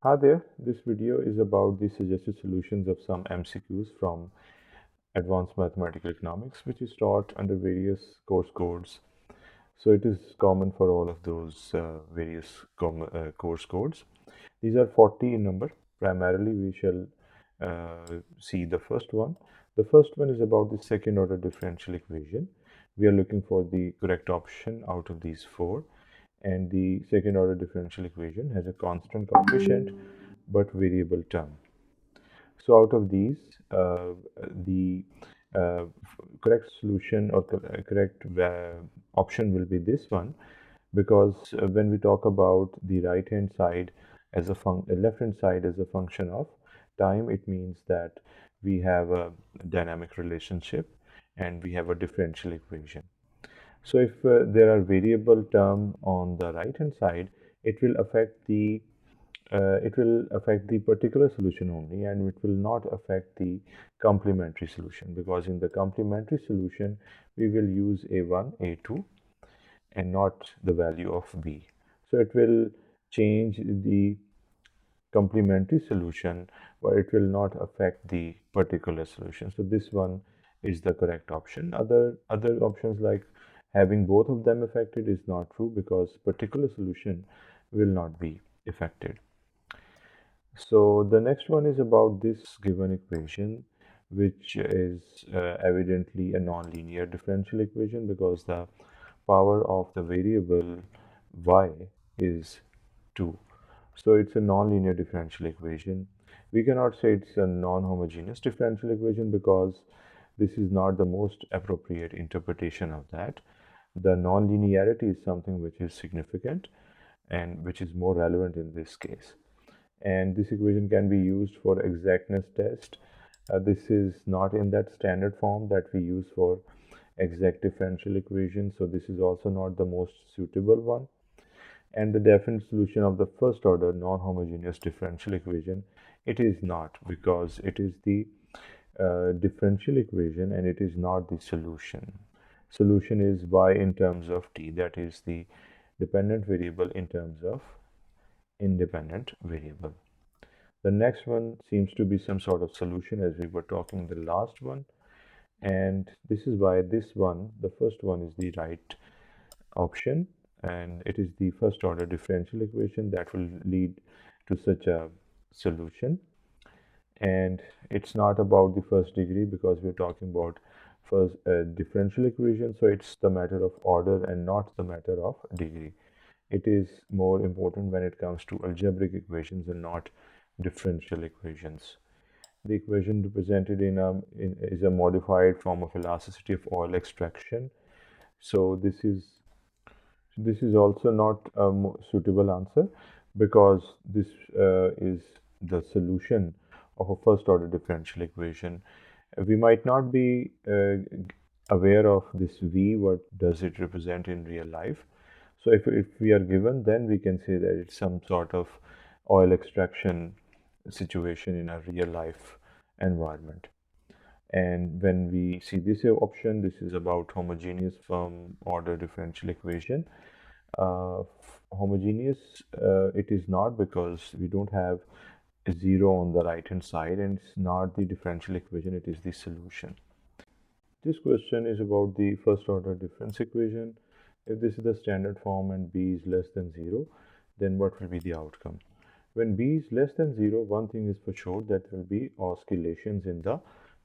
Hi there, this video is about the suggested solutions of some MCQs from Advanced Mathematical Economics, which is taught under various course codes. So it is common for all of those various course codes. These are 40 in number. Primarily, we shall see the first one. The first one is about the second order differential equation. We are looking for the correct option out of these four. And the second order differential equation has a constant coefficient but variable term. So out of these, the correct solution or correct option will be this one, because when we talk about the right hand side as a left hand side as a function of time, it means that we have a dynamic relationship and we have a differential equation. So if there are variable term on the right hand side, it will affect the particular solution only, and it will not affect the complementary solution, because in the complementary solution we will use a1 a2 and not the value of b. So it will change the complementary solution, but it will not affect the particular solution. So this one is the correct option. Other options like having both of them affected is not true, because particular solution will not be affected. So the next one is about this given equation, which is evidently a nonlinear differential equation, because the power of the variable y is 2. So it's a nonlinear differential equation. We cannot say it's a non-homogeneous differential equation, because this is not the most appropriate interpretation of that. The nonlinearity is something which is significant and which is more relevant in this case. And this equation can be used for exactness test. This is not in that standard form that we use for exact differential equation, so this is also not the most suitable one. And the definite solution of the first order non-homogeneous differential equation, it is not, because it is the differential equation and it is not the solution. Solution is y in terms of t, that is the dependent variable in terms of independent variable. The next one seems to be some sort of solution, as we were talking the last one, and this is why this one, the first one, is the right option, and it is the first order differential equation that will lead to such a solution. And it's not about the first degree, because we're talking about first differential equation, so it's the matter of order and not the matter of degree. It is more important when it comes to algebraic equations and not differential equations. The equation represented is a modified form of elasticity of oil extraction. So this is also not a suitable answer, because this is the solution of a first order differential equation. We might not be aware of this v, what does it represent in real life. So if we are given, then we can say that it's some sort of oil extraction situation in a real life environment. And when we see this option, this is about homogeneous firm order differential equation. Homogeneous, it is not, because we don't have a zero on the right hand side, and it's not the differential equation, it is the solution. This question is about the first order difference equation. If this is the standard form and b is less than 0, then what will be the outcome? When b is less than 0, one thing is for sure, that will be oscillations in the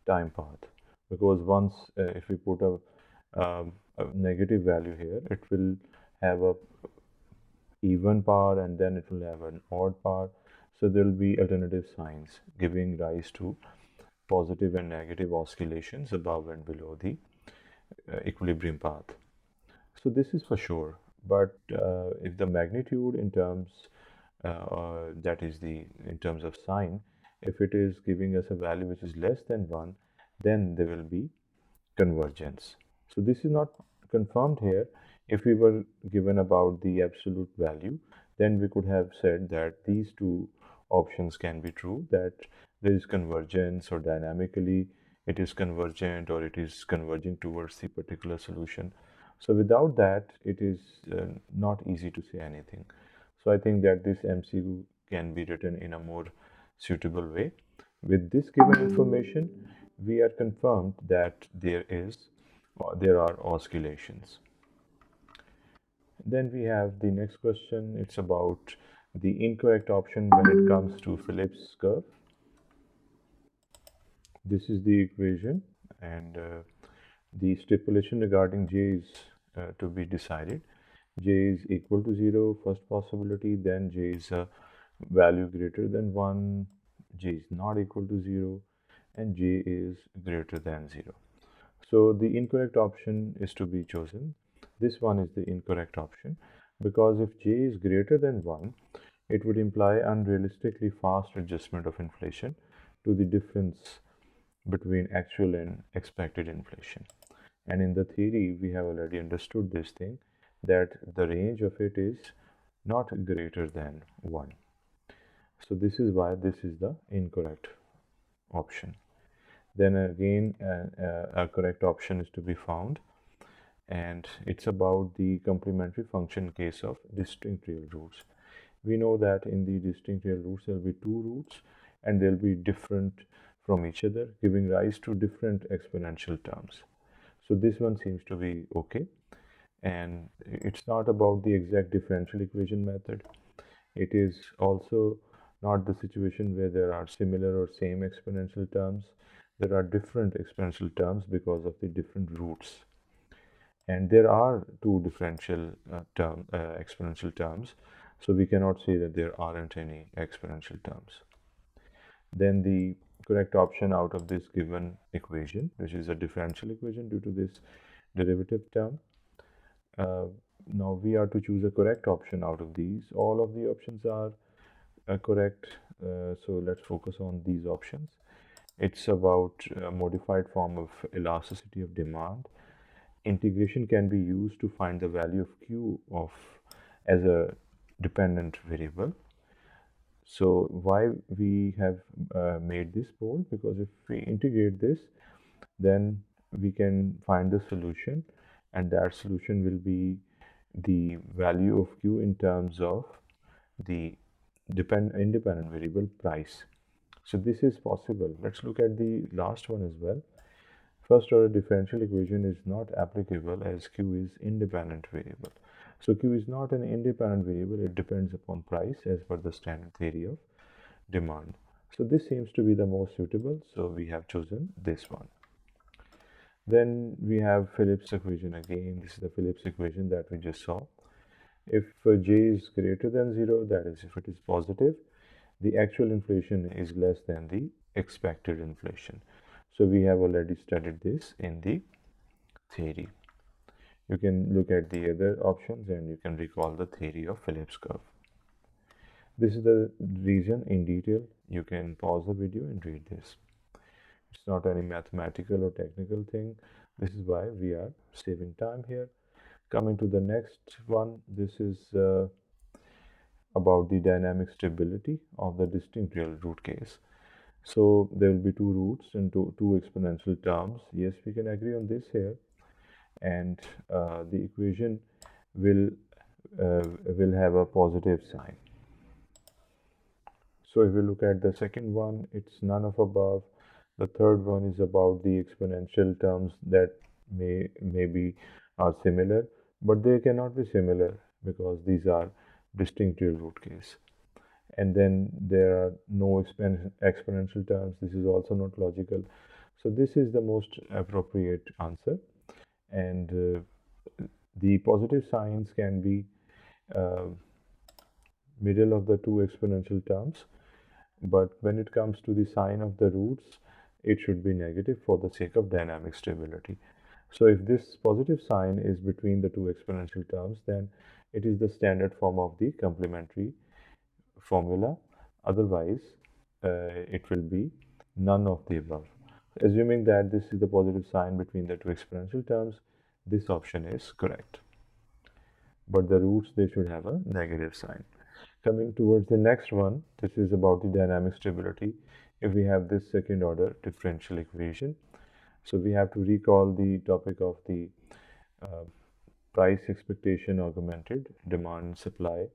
time path, because once if we put a negative value here, it will have a even power and then it will have an odd power. So there will be alternative signs giving rise to positive and negative oscillations above and below the equilibrium path. So this is for sure. But if the magnitude in terms that is the in terms of sign, if it is giving us a value which is less than 1, then there will be convergence. So this is not confirmed here. If we were given about the absolute value, then we could have said that these two options can be true, that there is convergence, or dynamically it is convergent, or it is converging towards the particular solution. So without that, it is not easy to say anything. So I think that this MCQ can be written in a more suitable way. With this given information, we are confirmed that there are oscillations. Then we have the next question. It's about the incorrect option when it comes to Phillips curve. This is the equation, and the stipulation regarding J is to be decided. J is equal to 0, first possibility, then J is a value greater than 1, J is not equal to 0, and J is greater than 0. So the incorrect option is to be chosen. This one is the incorrect option, because if J is greater than 1, it would imply unrealistically fast adjustment of inflation to the difference between actual and expected inflation. And in the theory, we have already understood this thing, that the range of it is not greater than 1. So this is why this is the incorrect option. Then again, a correct option is to be found, and it's about the complementary function case of distinct real roots. We know that in the distinct real roots, there will be two roots, and they'll be different from each other, giving rise to different exponential terms. So this one seems to be okay. And it's not about the exact differential equation method. It is also not the situation where there are similar or same exponential terms. There are different exponential terms because of the different roots. And there are two differential exponential terms. So we cannot say that there aren't any exponential terms. Then the correct option out of this given equation, which is a differential equation due to this derivative term. Now we are to choose a correct option out of these. All of the options are correct. So let's focus on these options. It's about a modified form of elasticity of demand. Integration can be used to find the value of Q as a dependent variable. So why we have made this bold? Because if we integrate this, then we can find the solution, and that solution will be the value of Q in terms of the independent variable price. So this is possible. Let's look at the last one as well. First order differential equation is not applicable as Q is independent variable. So Q is not an independent variable, it depends upon price as per the standard theory of demand. So this seems to be the most suitable, so we have chosen this one. Then we have Phillips equation again. This is the Phillips equation that we just saw. If J is greater than 0, that is if it is positive, the actual inflation is less than the expected inflation. So we have already studied this in the theory. You can look at the other options and you can recall the theory of Phillips curve. This is the reason in detail. You can pause the video and read this. It's not any mathematical or technical thing. This is why we are saving time here. Coming to the next one, this is about the dynamic stability of the distinct real root case. So there will be two roots and two exponential terms. Yes, we can agree on this here. And the equation will have a positive sign. So if we look at the second one, it's none of above. The third one is about the exponential terms that maybe are similar, but they cannot be similar because these are distinct real root case. And then there are no exponential terms. This is also not logical. So this is the most appropriate answer. And the positive signs can be middle of the two exponential terms. But when it comes to the sign of the roots, it should be negative for the sake of dynamic stability. So if this positive sign is between the two exponential terms, then it is the standard form of the complementary formula. Otherwise, it will be none of the above. Assuming that this is the positive sign between the two exponential terms, this option is correct. But the roots, they should have a negative sign. Coming towards the next one, this is about the dynamic stability. If we have this second order differential equation, so we have to recall the topic of the price expectation augmented demand supply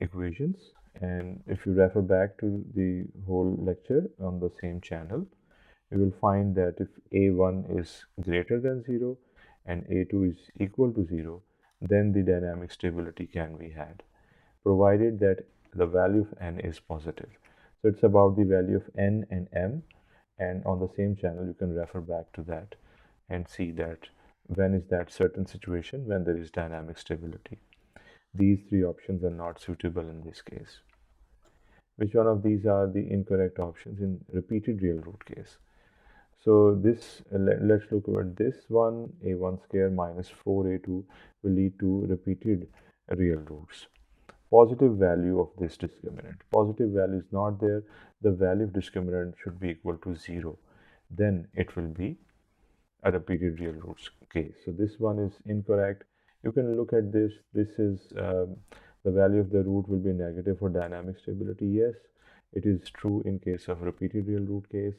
equations. And if you refer back to the whole lecture on the same channel, you will find that if a1 is greater than 0 and a2 is equal to 0, then the dynamic stability can be had, provided that the value of n is positive. So it's about the value of n and m, and on the same channel you can refer back to that and see that when is that certain situation when there is dynamic stability. These three options are not suitable in this case. Which one of these are the incorrect options in repeated real root case? So this, let's look at this one. A1 square minus 4a2 will lead to repeated real roots. Positive value of this discriminant. Positive value is not there. The value of discriminant should be equal to 0. Then it will be a repeated real roots case. So this one is incorrect. You can look at this. This is the value of the root will be negative for dynamic stability. Yes, it is true in case of repeated real root case.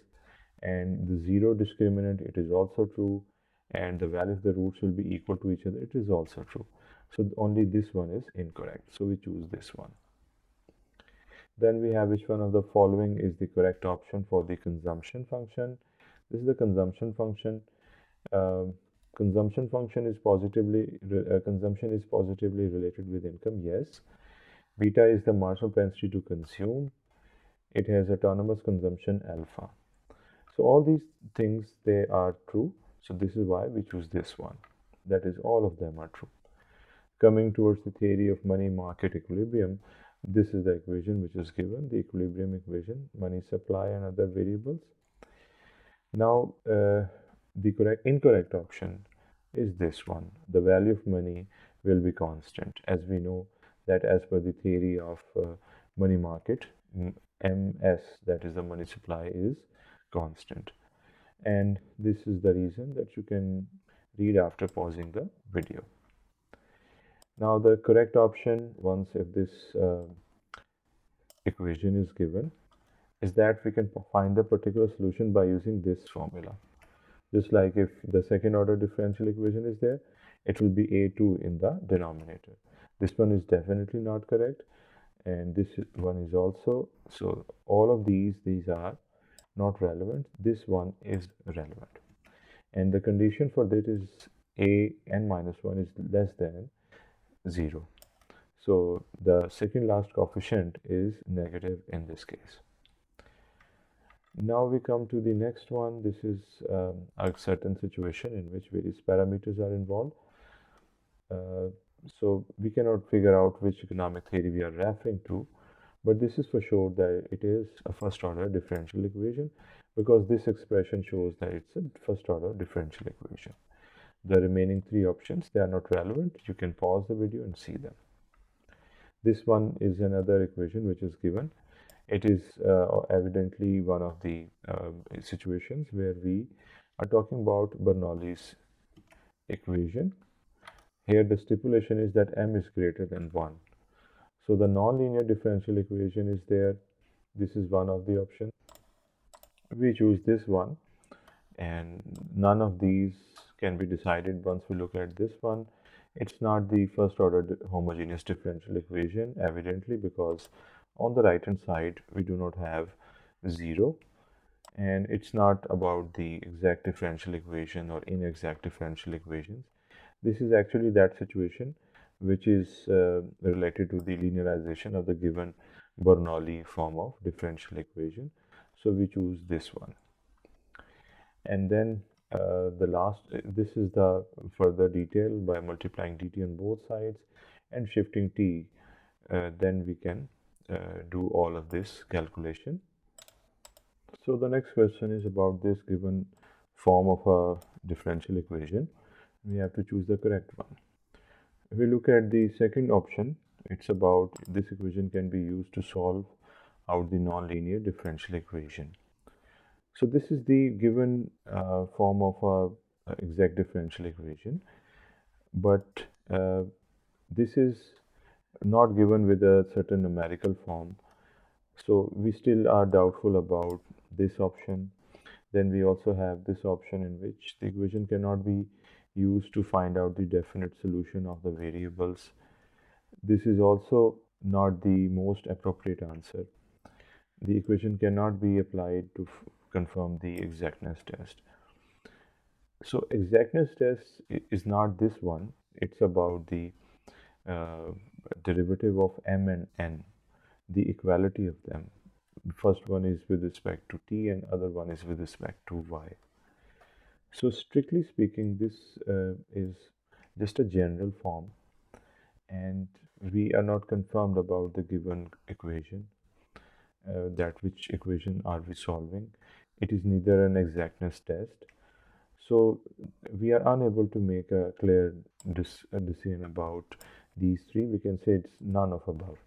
And the 0 discriminant, it is also true. And the value of the roots will be equal to each other. It is also true. So only this one is incorrect. So we choose this one. Then we have which one of the following is the correct option for the consumption function. This is the consumption function. Consumption function is consumption is positively related with income. Yes. Beta is the marginal propensity to consume. It has autonomous consumption alpha. So all these things, they are true. So this is why we choose this one. That is, all of them are true. Coming towards the theory of money market equilibrium, this is the equation which is given, the equilibrium equation, money supply and other variables. Now, the incorrect option is this one. The value of money will be constant, as we know that as per the theory of money market, MS, that is the money supply, is constant. And this is the reason that you can read after pausing the video. Now the correct option, once if this equation is given, is that we can find the particular solution by using this formula. Just like if the second order differential equation is there, it will be a2 in the denominator. This one is definitely not correct, and this one is also. So all of these are not relevant. This one is relevant, and the condition for that is a n minus 1 is less than 0. So the second last coefficient is negative in this case. Now we come to the next one. This is a certain situation in which various parameters are involved. So we cannot figure out which economic theory we are referring to, but this is for sure that it is a first order differential equation, because this expression shows that it's a first order differential equation. The remaining three options, they are not relevant. You can pause the video and see them. This one is another equation which is given. It is evidently one of the situations where we are talking about Bernoulli's equation. Here the stipulation is that m is greater than 1. So the nonlinear differential equation is there. This is one of the options. We choose this one, and none of these can be decided once we look at this one. It's not the first order homogeneous differential equation, evidently, because on the right hand side we do not have 0, and it's not about the exact differential equation or inexact differential equations. This is actually that situation which is related to the linearization of the given Bernoulli form of differential equation. So we choose this one. And then the last, this is the further detail by multiplying dt on both sides and shifting t. Then we can do all of this calculation. So the next question is about this given form of a differential equation. We have to choose the correct one. If we look at the second option, it's about this equation can be used to solve out the nonlinear differential equation. So this is the given form of a exact differential equation, but this is not given with a certain numerical form. So we still are doubtful about this option. Then we also have this option in which the equation cannot be used to find out the definite solution of the variables. This is also not the most appropriate answer. The equation cannot be applied to confirm the exactness test. So exactness test is not this one. It's about the uh, derivative of m and n, the equality of them. The first one is with respect to t and other one is with respect to y. So strictly speaking, this is just a general form, and we are not confirmed about the given equation, that which equation are we solving. It is neither an exactness test. So we are unable to make a clear decision about these three. We can say it's none of above.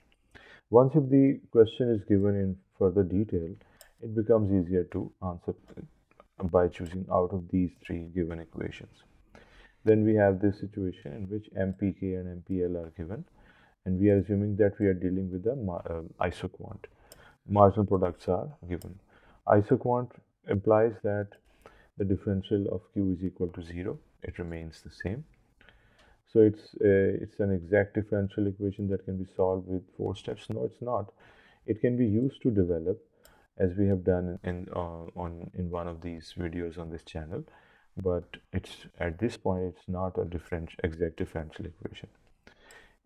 Once if the question is given in further detail, it becomes easier to answer by choosing out of these three given equations. Then we have this situation in which MPK and MPL are given, and we are assuming that we are dealing with the isoquant. Marginal products are given. Isoquant implies that the differential of Q is equal to 0. It remains the same. So it's an exact differential equation that can be solved with 4 steps. No, it's not. It can be used to develop, as we have done in one of these videos on this channel, but it's at this point it's not a exact differential equation.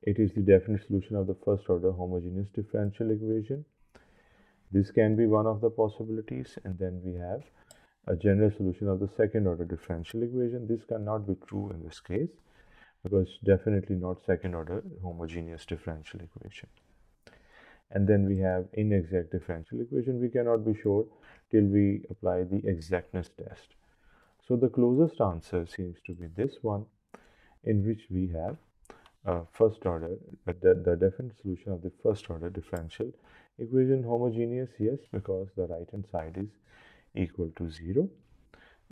It is the definite solution of the first order homogeneous differential equation. This can be one of the possibilities, and then we have a general solution of the second order differential equation. This cannot be true in this case because definitely not second order homogeneous differential equation. And then we have inexact differential equation. We cannot be sure till we apply the exactness test. So the closest answer seems to be this one, in which we have first order, the definite solution of the first order differential equation homogeneous, yes, because the right hand side is equal to 0,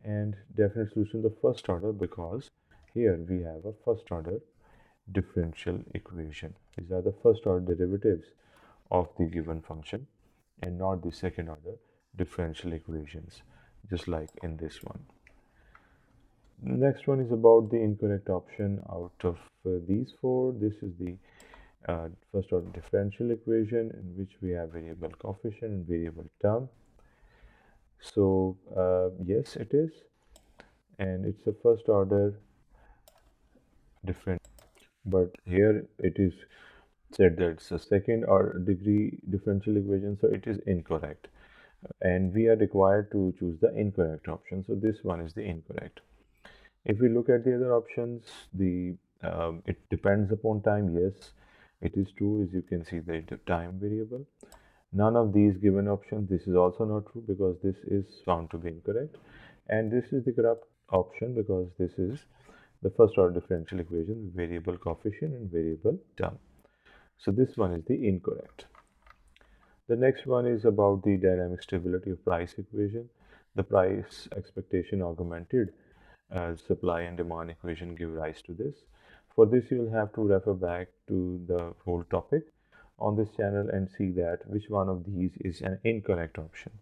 and definite solution of the first order because here we have a first order differential equation. These are the first order derivatives of the given function and not the second order differential equations, just like in this one. Next one is about the incorrect option out of these four. This is the first order differential equation in which we have variable coefficient and variable term. So yes, it is, and it's a first order different, but here it is said that it's a second order degree differential equation, so it is incorrect, and we are required to choose the incorrect option. So this one is the incorrect. If we look at the other options, it depends upon time. Yes, it is true, as you can see the time variable. None of these given options. This is also not true because this is found to be incorrect, and this is the correct option because this is the first order differential equation with variable coefficient and variable term. So this one is the incorrect. The next one is about the dynamic stability of price equation. The price expectation augmented as supply and demand equation give rise to this. For this, you will have to refer back to the whole topic on this channel and see that which one of these is an incorrect option.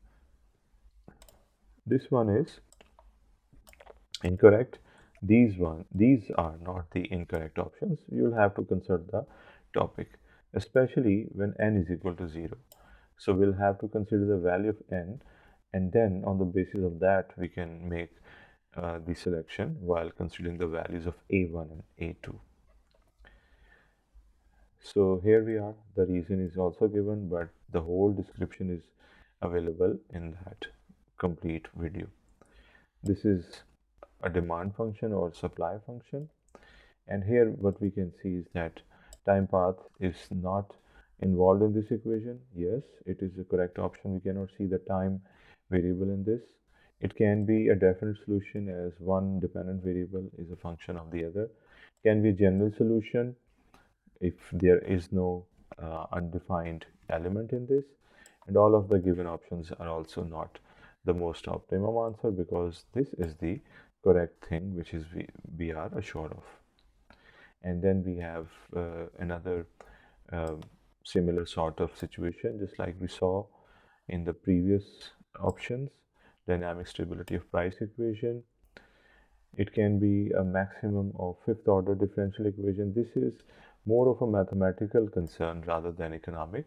This one is incorrect. These are not the incorrect options. You'll have to consult the topic, especially when n is equal to 0. So we'll have to consider the value of n, and then on the basis of that we can make the selection while considering the values of a1 and a2. So here we are. The reason is also given, but the whole description is available in that complete video. This is a demand function or supply function, and here what we can see is that time path is not involved in this equation. Yes, it is a correct option. We cannot see the time variable in this. It can be a definite solution as one dependent variable is a function of the other. Can be a general solution if there is no undefined element in this, and all of the given options are also not the most optimum answer because this is the correct thing which is we are assured of. And then we have another uh, similar sort of situation, just like we saw in the previous options, dynamic stability of price equation. It can be a maximum of fifth order differential equation. This is more of a mathematical concern rather than economic.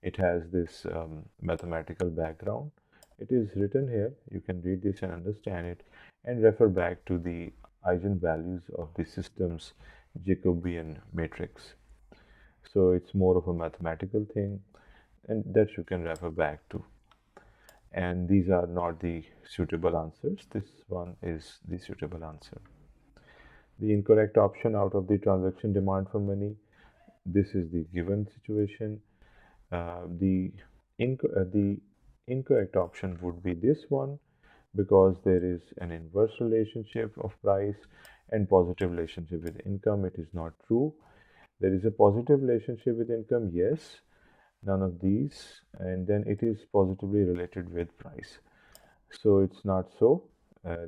It has this mathematical background. It is written here. You can read this and understand it and refer back to the eigenvalues of the system's Jacobian matrix. So it's more of a mathematical thing, and that you can refer back to. And these are not the suitable answers. This one is the suitable answer. The incorrect option out of the transaction demand for money, this is the given situation. The incorrect option would be this one, because there is an inverse relationship of price and positive relationship with income. It is not true. There is a positive relationship with income, yes, none of these, and then it is positively related with price. So it's not so.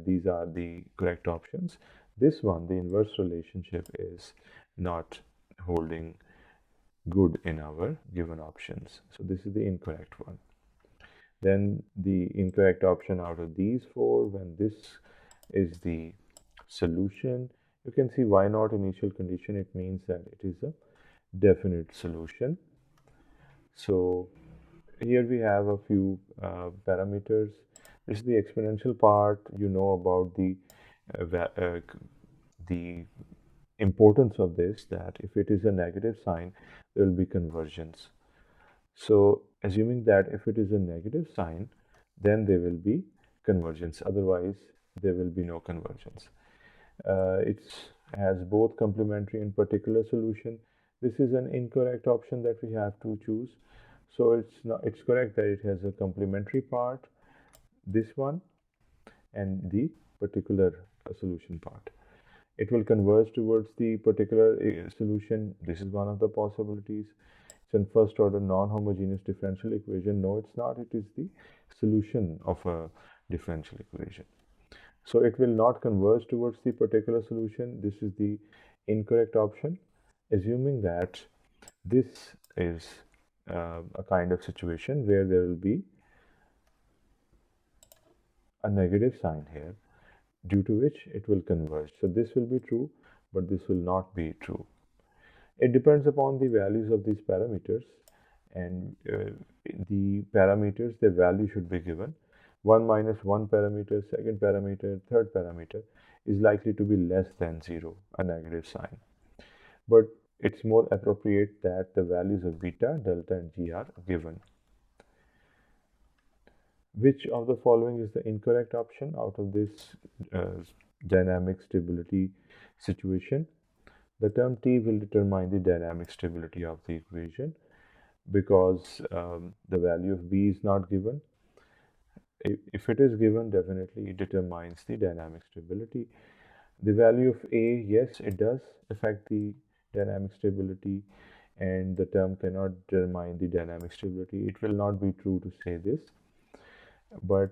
These are the correct options. This one, the inverse relationship, is not holding good in our given options. So this is the incorrect one. Then the incorrect option out of these four, when this is the solution, you can see why not initial condition. It means that it is a definite solution. So here we have a few parameters. This is the exponential part. You know about the importance of this, that if it is a negative sign, there will be convergence. So assuming that if it is a negative sign, then there will be convergence. Otherwise, there will be no convergence. It has both complementary and particular solution. This is an incorrect option that we have to choose. So it's correct that it has a complementary part, this one, and the particular solution part. It will converge towards the particular solution. This is one of the possibilities. It's in first order non-homogeneous differential equation. No, it's not. It is the solution of a differential equation. So it will not converge towards the particular solution. This is the incorrect option, assuming that this is a kind of situation where there will be a negative sign here, due to which it will converge. So this will be true, but this will not be true. It depends upon the values of these parameters, and the parameters, their value should be given. 1 minus 1 parameter, second parameter, third parameter is likely to be less than 0, a negative sign. But it's more appropriate that the values of beta, delta, and g are given. Which of the following is the incorrect option out of this dynamic stability situation? The term T will determine the dynamic stability of the equation, because the value of B is not given. If it is given, definitely it determines the dynamic stability. The value of A, yes, it does affect the dynamic stability, and the term cannot determine the dynamic stability. It will not be true to say this, but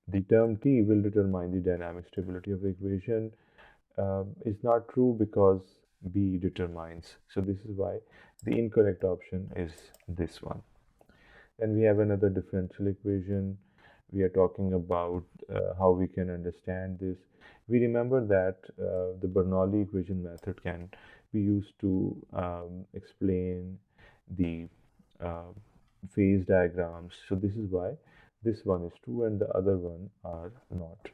the term T will determine the dynamic stability of the equation is not true, because B determines. So this is why the incorrect option is this one. Then we have another differential equation. We are talking about how we can understand this. We remember that the Bernoulli equation method can be used to explain the uh, phase diagrams. So this is why this one is true and the other one are not.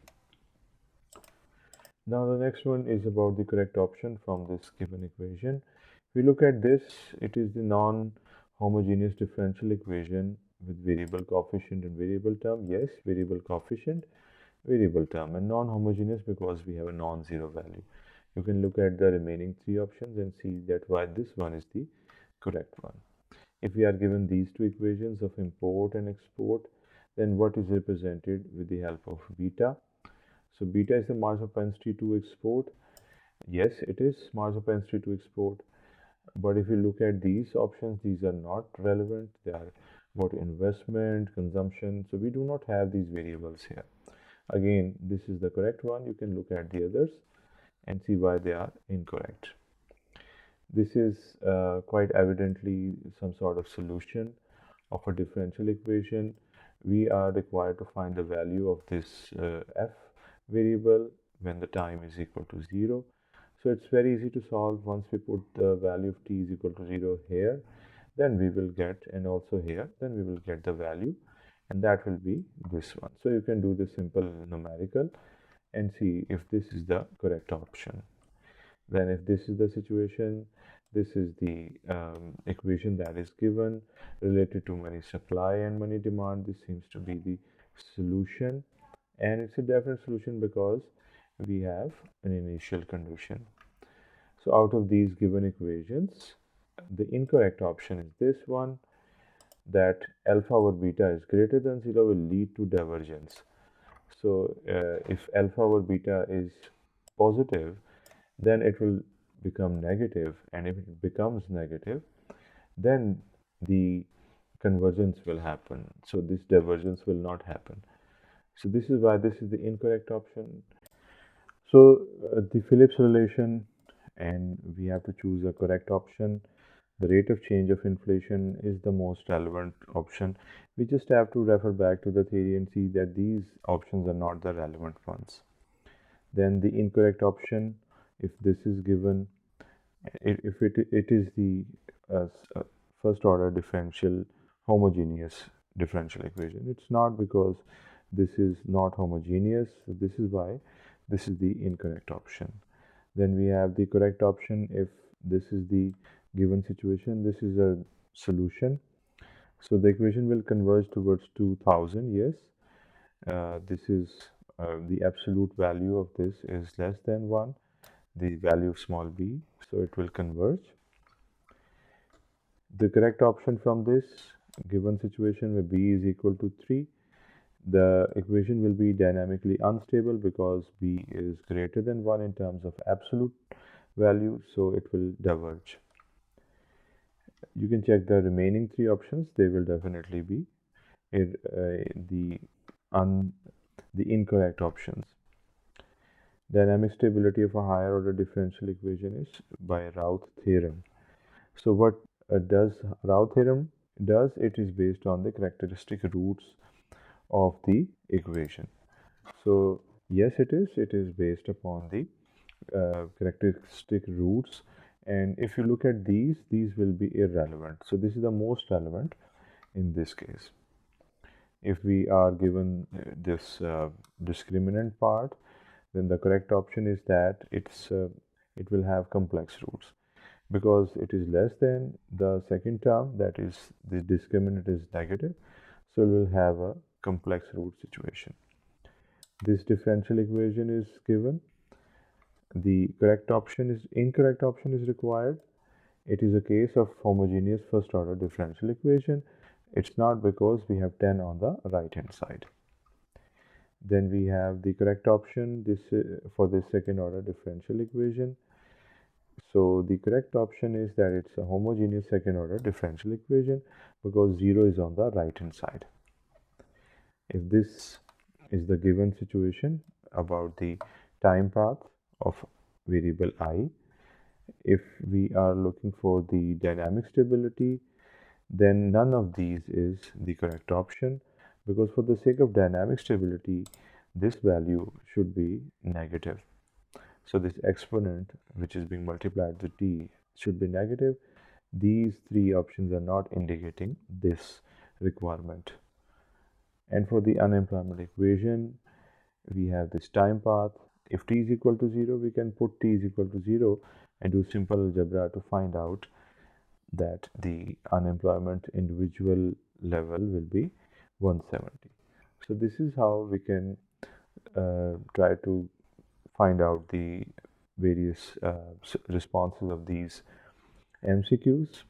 Now the next one is about the correct option from this given equation. If we look at this, it is the non-homogeneous differential equation with variable coefficient and variable term. Yes, variable coefficient, variable term, and non-homogeneous because we have a non-zero value. You can look at the remaining three options and see that why this one is the correct one. If we are given these two equations of import and export, then what is represented with the help of beta? So beta is the marginal propensity to export. Yes, it is marginal propensity to export. But if you look at these options, these are not relevant. They are about investment, consumption. So we do not have these variables here. Again, this is the correct one. You can look at the others and see why they are incorrect. This is quite evidently some sort of solution of a differential equation. We are required to find the value of this f variable when the time is equal to 0. So it's very easy to solve. Once we put the value of t is equal to 0 here, then we will get, and also here, then we will get the value, and that will be this one. So you can do the simple numerical and see if this is the correct option. Then if this is the situation, this is the equation that is given related to money supply and money demand. This seems to be the solution, and it's a definite solution because we have an initial condition. So out of these given equations, the incorrect option is this one, that alpha over beta is greater than 0 will lead to divergence. So if alpha over beta is positive, then it will become negative, and if it becomes negative, then the convergence will happen. So this divergence will not happen. So this is why this is the incorrect option. So the Phillips relation, and we have to choose a correct option. The rate of change of inflation is the most relevant option. We just have to refer back to the theory and see that these options are not the relevant ones. Then the incorrect option, if this is given, if it is the first order differential homogeneous differential equation. It's not, because this is not homogeneous. So this is why this is the incorrect option. Then we have the correct option. If this is the given situation, this is a solution. So the equation will converge towards 2000. Yes, this is the absolute value of this is less than 1, the value of small b, so it will converge. The correct option from this given situation where b is equal to 3, the equation will be dynamically unstable because b is greater than 1 in terms of absolute value, so it will diverge. You can check the remaining 3 options. They will definitely be the incorrect options. Dynamic stability of a higher order differential equation is by Raoult theorem. So what does Raoult theorem does? It is based on the characteristic roots of the equation. So yes, it is based upon the characteristic roots, and if you look at these will be irrelevant. So this is the most relevant in this case. If we are given this discriminant part, then the correct option is that it will have complex roots, because it is less than the second term, that is the discriminant is negative, so we will have a complex root situation. This differential equation is given. The incorrect option is required. It is a case of homogeneous first order differential equation. It's not, because we have 10 on the right hand side. Then we have the correct option for the second order differential equation. So the correct option is that it's a homogeneous second order differential equation, because 0 is on the right hand side. If this is the given situation about the time path of variable I, if we are looking for the dynamic stability, then none of these is the correct option, because for the sake of dynamic stability, this value should be negative. So this exponent, which is being multiplied with t, should be negative. These 3 options are not indicating this requirement. And for the unemployment equation, we have this time path. If t is equal to 0, we can put t is equal to 0 and do simple algebra to find out that the unemployment individual level will be 170. So this is how we can try to find out the various responses of these MCQs,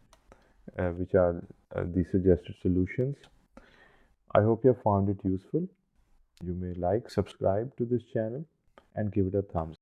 which are the suggested solutions. I hope you have found it useful. You may like, subscribe to this channel and give it a thumbs up.